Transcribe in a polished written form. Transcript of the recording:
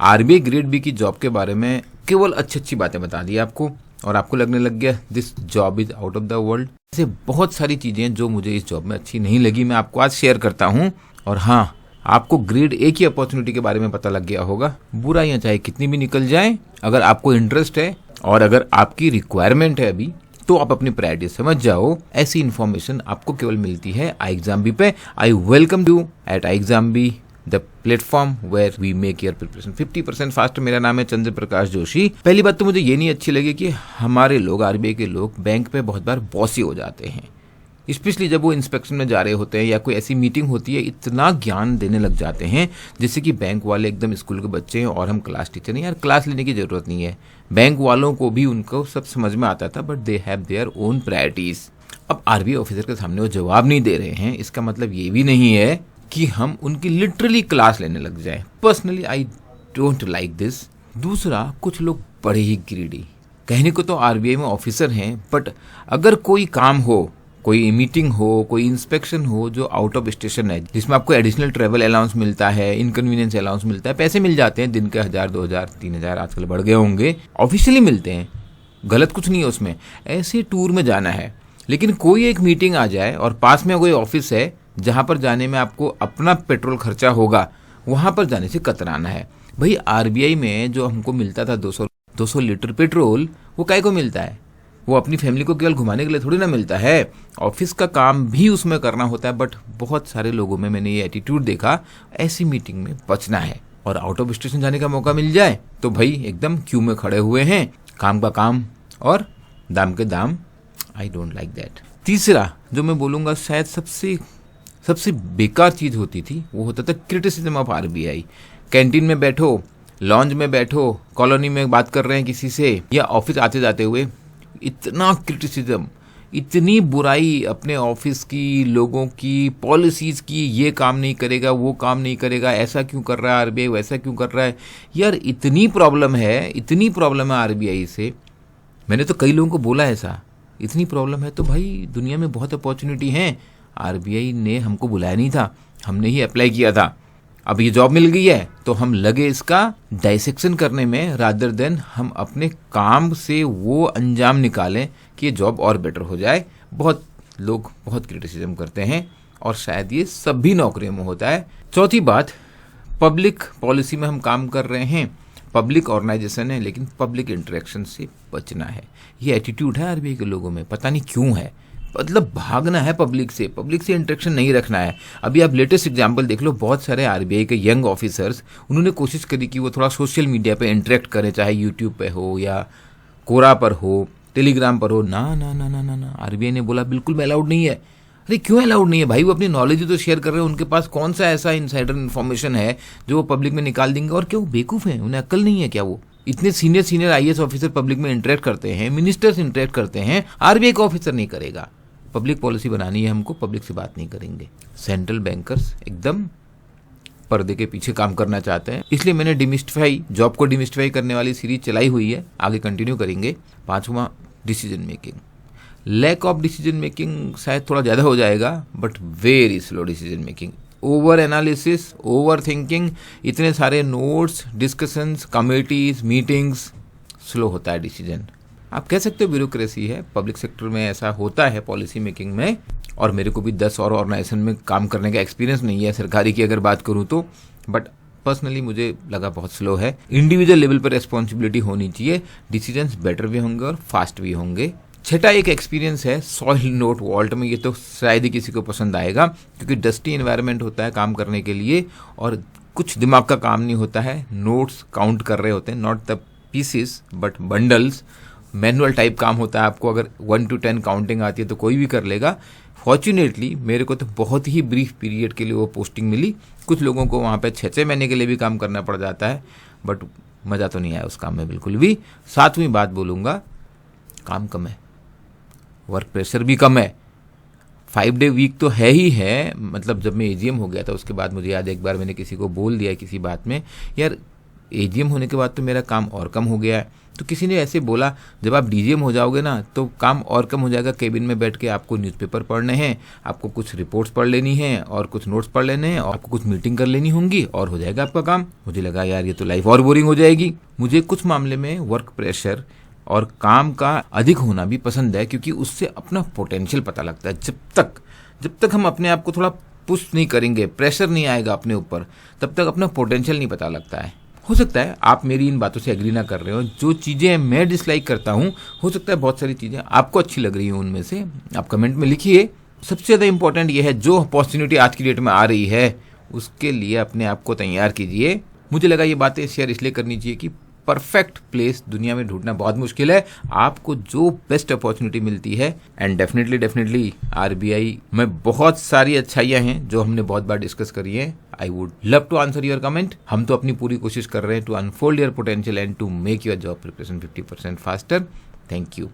RBI grade B की job के बारे में केवल अच्छी अच्छी बातें बता दी आपको और आपको लगने लग गया this job is out of the world. ऐसे बहुत सारी चीजें जो मुझे इस जॉब में अच्छी नहीं लगी मैं आपको आज शेयर करता हूँ। और हाँ, आपको ग्रेड ए की अपॉर्चुनिटी के बारे में पता लग गया होगा। बुराइयां चाहे कितनी भी निकल जाएं, अगर आपको इंटरेस्ट है और अगर आपकी रिक्वायरमेंट है अभी, तो आप अपनी प्रायोरिटी समझ जाओ। ऐसी इन्फॉर्मेशन आपको केवल मिलती है iExamBee पे। I welcome you at iExamBee, the platform where we make your preparation 50% fast. मेरा नाम है चंद्र प्रकाश जोशी। पहली बात तो मुझे ये नहीं अच्छी लगी कि हमारे लोग, आरबीआई के लोग, बैंक पे बहुत बार बॉसी हो जाते हैं, स्पेशली जब वो इंस्पेक्शन में जा रहे होते हैं या कोई ऐसी मीटिंग होती है। इतना ज्ञान देने लग जाते हैं जैसे कि बैंक वाले एकदम स्कूल के बच्चे हैं और हम क्लास टीचर नहीं। यार, क्लास लेने की जरूरत नहीं है। बैंक वालों को भी उनको सब समझ में आता था, but they have their own priorities. अब आरबीआई ऑफिसर के सामने वो जवाब नहीं दे रहे हैं, इसका मतलब ये भी नहीं है कि हम उनकी लिटरली क्लास लेने लग जाए। Personally I don't like this. दूसरा, कुछ लोग बड़े ही ग्रीडी। कहने को तो आरबीआई में ऑफिसर हैं, बट अगर कोई काम हो, कोई मीटिंग हो, कोई इंस्पेक्शन हो जो आउट ऑफ स्टेशन है, जिसमें आपको एडिशनल ट्रेवल अलाउंस मिलता है, इनकन्वीनियंस अलाउंस मिलता है, पैसे मिल जाते हैं दिन के 1000, 2000, 3000 आजकल बढ़ गए होंगे, ऑफिशियली मिलते हैं, गलत कुछ नहीं है उसमें। ऐसे टूर में जाना है, लेकिन कोई एक मीटिंग आ जाए और पास में कोई ऑफिस है जहां पर जाने में आपको अपना पेट्रोल खर्चा होगा, वहां पर जाने से कतराना है। भाई, आरबीआई में जो हमको मिलता था 200 लीटर पेट्रोल, वो काहे को मिलता है? वो अपनी फैमिली को केवल घुमाने के लिए थोड़ी ना मिलता है। ऑफिस का काम भी उसमें करना होता है। बट बहुत सारे लोगों में मैंने ये एटीट्यूड देखा, ऐसी मीटिंग में बचना है और आउट ऑफ स्टेशन जाने का मौका मिल जाए तो भाई एकदम क्यू में खड़े हुए हैं, काम का काम और दाम के दाम। I don't like that. तीसरा जो मैं बोलूंगा, शायद सबसे बेकार चीज होती थी, वो होता था क्रिटिसिज्म ऑफ आरबीआई। कैंटीन में बैठो, लॉन्ज में बैठो, कॉलोनी में बात कर रहे हैं किसी से, या ऑफिस आते जाते हुए इतना क्रिटिसिज्म, इतनी बुराई अपने ऑफिस की, लोगों की, पॉलिसीज की। ये काम नहीं करेगा, वो काम नहीं करेगा, ऐसा क्यों कर रहा है आरबीआई, वैसा क्यों कर रहा है। यार, इतनी प्रॉब्लम है आरबीआई से। मैंने तो कई लोगों को बोला ऐसा, इतनी प्रॉब्लम है तो भाई दुनिया में बहुत अपॉर्चुनिटी है। आरबीआई ने हमको बुलाया नहीं था, हमने ही अप्लाई किया था। अब ये जॉब मिल गई है तो हम लगे इसका डाइसेक्शन करने में, रादर देन हम अपने काम से वो अंजाम निकालें कि ये जॉब और बेटर हो जाए। बहुत लोग बहुत क्रिटिसिज्म करते हैं और शायद ये सभी नौकरियों में होता है। चौथी बात, पब्लिक पॉलिसी में हम काम कर रहे हैं, पब्लिक ऑर्गेनाइजेशन है, लेकिन पब्लिक इंटरेक्शन से बचना है। ये एटीट्यूड है आरबीआई के लोगों में, पता नहीं क्यों है। मतलब भागना है पब्लिक से इंटरेक्शन नहीं रखना है। अभी आप लेटेस्ट एग्जांपल देख लो, बहुत सारे आरबीआई के यंग ऑफिसर्स, उन्होंने कोशिश करी कि वो थोड़ा सोशल मीडिया पे इंटरेक्ट करें, चाहे यूट्यूब पे हो या कोरा पर हो, टेलीग्राम पर हो। ना ना ना ना ना ना, आरबीआई ने बोला बिल्कुल अलाउड नहीं है। अरे क्यों अलाउड नहीं है भाई? वो अपनी नॉलेज ही तो शेयर कर रहे हैं। उनके पास कौन सा ऐसा इनसाइडर इन्फॉर्मेशन है जो वो पब्लिक में निकाल देंगे? और क्या वो बेवकूफ है? उन्हें अक्ल नहीं है क्या? वो इतने सीनियर आईएएस ऑफिसर पब्लिक में इंटरेक्ट करते हैं, मिनिस्टर्स इंटरेक्ट करते हैं, आरबीआई का ऑफिसर नहीं करेगा। पब्लिक पॉलिसी बनानी है हमको, पब्लिक से बात नहीं करेंगे। सेंट्रल बैंकर्स एकदम पर्दे के पीछे काम करना चाहते हैं, इसलिए मैंने जॉब को डिमिस्टिफाई करने वाली सीरीज चलाई हुई है, आगे कंटिन्यू करेंगे। 5वां, decision making. Lack of decision making शायद थोड़ा ज्यादा हो जाएगा, but very slow decision making. Over analysis, over thinking, इतने सारे notes, discussions, committees, meetings, slow होता है डिसीजन। आप कह सकते हो ब्यूरोक्रेसी है, पब्लिक सेक्टर में ऐसा होता है पॉलिसी मेकिंग में। और मेरे को भी 10 और ऑर्गेनाइजेशन में काम करने का एक्सपीरियंस नहीं है सरकारी की अगर बात करूं तो, बट पर्सनली मुझे लगा बहुत स्लो है। इंडिविजुअल लेवल पर रेस्पॉन्सिबिलिटी होनी चाहिए, डिसीजंस बेटर भी होंगे और फास्ट भी होंगे। छठा एक एक्सपीरियंस है सॉइल नोट वॉल्ट में। ये तो शायद ही किसी को पसंद आएगा, क्योंकि डस्टी एनवायरनमेंट होता है काम करने के लिए और कुछ दिमाग का काम नहीं होता है। नोट्स काउंट कर रहे होते हैं, not the pieces but bundles. Manual type काम होता है। आपको अगर 1 to 10 काउंटिंग आती है तो कोई भी कर लेगा। फॉर्चुनेटली मेरे को तो बहुत ही ब्रीफ पीरियड के लिए वो पोस्टिंग मिली। कुछ लोगों को वहाँ पे 6 महीने के लिए भी काम करना पड़ जाता है, बट मज़ा तो नहीं आया उस काम में बिल्कुल भी। 7वीं बात बोलूँगा, काम कम है, वर्क प्रेशर भी कम है। 5 day वीक तो है ही है। मतलब जब मैं एजीएम हो गया था उसके बाद मुझे याद है एक बार मैंने किसी को बोल दिया किसी बात में, यार एजीएम होने के बाद तो मेरा काम और कम हो गया है। तो किसी ने ऐसे बोला जब आप डीजीएम हो जाओगे ना तो काम और कम हो जाएगा, केबिन में बैठ के आपको न्यूज़पेपर पढ़ने हैं, आपको कुछ रिपोर्ट्स पढ़ लेनी है और कुछ नोट्स पढ़ लेने हैं और आपको कुछ मीटिंग कर लेनी होंगी और हो जाएगा आपका काम। मुझे लगा यार ये तो लाइफ और बोरिंग हो जाएगी। मुझे कुछ मामले में वर्क प्रेशर और काम का अधिक होना भी पसंद है, क्योंकि उससे अपना पोटेंशियल पता लगता है। जब तक हम अपने आप को थोड़ा पुश नहीं करेंगे, प्रेशर नहीं आएगा अपने ऊपर, तब तक अपना पोटेंशियल नहीं पता लगता है। हो सकता है आप मेरी इन बातों से एग्री ना कर रहे हो। जो चीज़ें मैं डिसलाइक करता हूँ, हो सकता है बहुत सारी चीज़ें आपको अच्छी लग रही हो। उनमें से आप कमेंट में लिखिए। सबसे ज़्यादा इंपॉर्टेंट ये है, जो अपॉर्चुनिटी आज की डेट में आ रही है उसके लिए अपने आप को तैयार कीजिए। मुझे लगा ये बातें शेयर इसलिए करनी चाहिए कि परफेक्ट प्लेस दुनिया में ढूंढना बहुत मुश्किल है। आपको जो बेस्ट अपॉर्चुनिटी मिलती है, एंड डेफिनेटली आरबीआई में बहुत सारी अच्छाइयाँ हैं जो हमने बहुत बार डिस्कस करी है। I would love to answer your comment. हम तो अपनी पूरी कोशिश कर रहे हैं to unfold your potential and to make your job preparation 50% faster. Thank you.